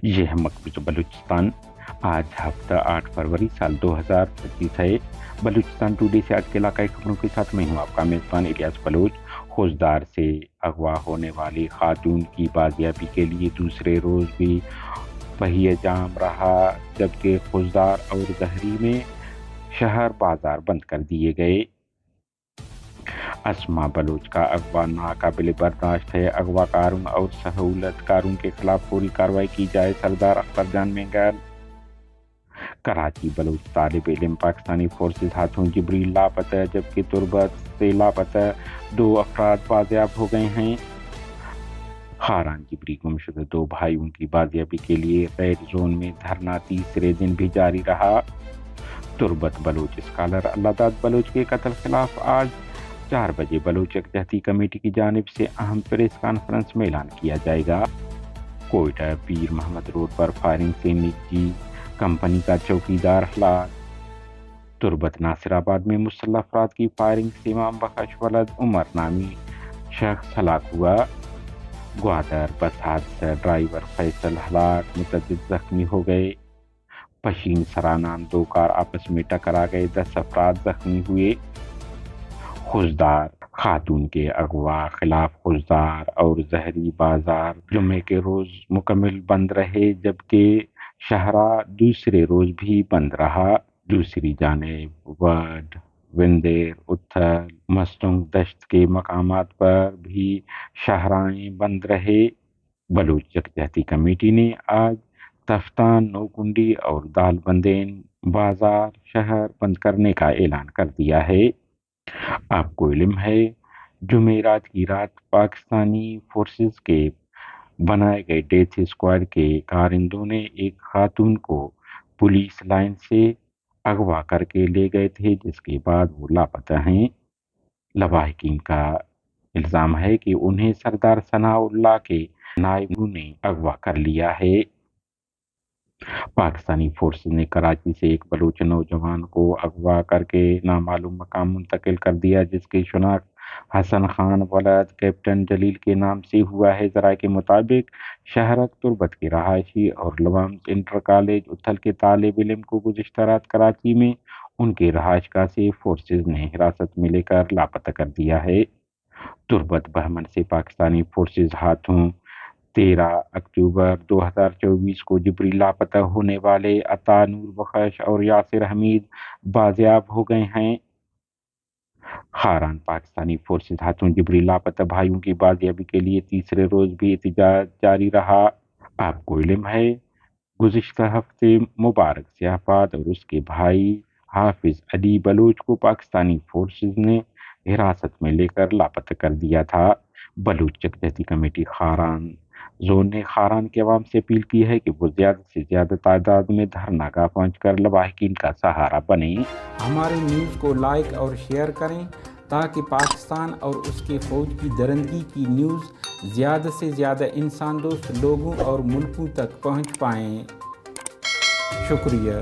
یہ ہے مقبوض بلوچستان۔ آج ہفتہ 8 فروری سال 2025 ہے۔ بلوچستان ٹوڈے سے آج کے علاقائی خبروں کے ساتھ میں ہوں آپ کا میزبان الیاس بلوچ۔ خوزدار سے اغوا ہونے والی خاتون کی بازیابی کے لیے دوسرے روز بھی پہیہ جام رہا، جبکہ خوزدار اور زہری میں شہر بازار بند کر دیے گئے۔ اسما بلوچ کا اغوا ناقابل برداشت ہے، اغوا کاروں اور سہولت کاروں کے خلاف فوری کارروائی کی جائے، سردار اختر جان مینگل۔ کراچی بلوچ طالب علم پاکستانی فورسز ہاتھوں جبریل لاپتہ، جبکہ تربت سے لاپتہ 2 افراد بازیاب ہو گئے ہیں۔ خاران جبری گمشدہ 2 بھائیوں کی بازیابی کے لیے ریڈ زون میں دھرنا تیسرے دن بھی جاری رہا۔ تربت بلوچ اسکالر اللہ داد بلوچ کے قتل خلاف آج 4 بجے بلوچ یکجہتی کمیٹی کی جانب سے اہم پریس کانفرنس میں اعلان کیا جائے گا۔ کوئٹہ پیر محمد روڈ پر فائرنگ سے نجی کمپنی کا چوکیدار ہلاک۔ تربت ناصر آباد میں مسلح افراد کی فائرنگ سے امام بخش ولد عمر نامی شخص ہلاک ہوا۔ گوادر بس حادثہ، ڈرائیور فیصل ہلاک، متعدد زخمی ہو گئے۔ پشین سرانان 2 کار آپس میں ٹکرا گئے، 10 افراد زخمی ہوئے۔ خوزدار خاتون کے اغوا خلاف خوزدار اور زہری بازار جمعے کے روز مکمل بند رہے، جبکہ شاہراہ دوسرے روز بھی بند رہا۔ دوسری جانب وڈ، وندیر، اتھل، مستنگ دشت کے مقامات پر بھی شاہراہیں بند رہے۔ بلوچ یکجہتی کمیٹی نے آج تفتان، نوکنڈی اور دال بندین بازار شہر بند کرنے کا اعلان کر دیا ہے۔ آپ کو علم ہے، جمعرات کی رات پاکستانی فورسز کے بنائے گئے ڈیتھ اسکواڈ کے کارندوں نے ایک خاتون کو پولیس لائن سے اغوا کر کے لے گئے تھے، جس کے بعد وہ لاپتہ ہیں۔ لواحقین کا الزام ہے کہ انہیں سردار ثناء اللہ کے نائبوں نے اغوا کر لیا ہے۔ پاکستانی فورسز نے کراچی سے ایک بلوچ نوجوان کو اغوا کر کے نامعلوم مقام منتقل کر دیا، جس کی شناخت حسن خان ولد کیپٹن جلیل کے نام سے ہوا ہے۔ ذرائع کے مطابق شہرک تربت کے رہائشی اور لوامس انٹر کالج اتھل کے طالب علم کو گزشتہ رات کراچی میں ان کے رہائش گاہ سے فورسز نے حراست میں لے کر لاپتہ کر دیا ہے۔ تربت بہمن سے پاکستانی فورسز ہاتھوں 13 اکتوبر 2024 کو جبری لاپتہ ہونے والے عطا، نور بخش اور یاسر حمید بازیاب ہو گئے ہیں۔ خاران پاکستانی فورسز ہاتھوں جبری لاپتہ بھائیوں کی بازیابی کے لیے تیسرے روز بھی احتجاج جاری رہا۔ آپ کو علم ہے، گزشتہ ہفتے مبارک سیافات اور اس کے بھائی حافظ علی بلوچ کو پاکستانی فورسز نے حراست میں لے کر لاپتہ کر دیا تھا۔ بلوچ یکجہتی کمیٹی خاران زون نے خاران کے عوام سے اپیل کی ہے کہ وہ زیادہ سے زیادہ تعداد میں دھرنا گاہ پہنچ کر لواحقین کا سہارا بنیں۔ ہمارے نیوز کو لائک اور شیئر کریں تاکہ پاکستان اور اس کے فوج کی درندگی کی نیوز زیادہ سے زیادہ انسان دوست لوگوں اور ملکوں تک پہنچ پائیں۔ شکریہ۔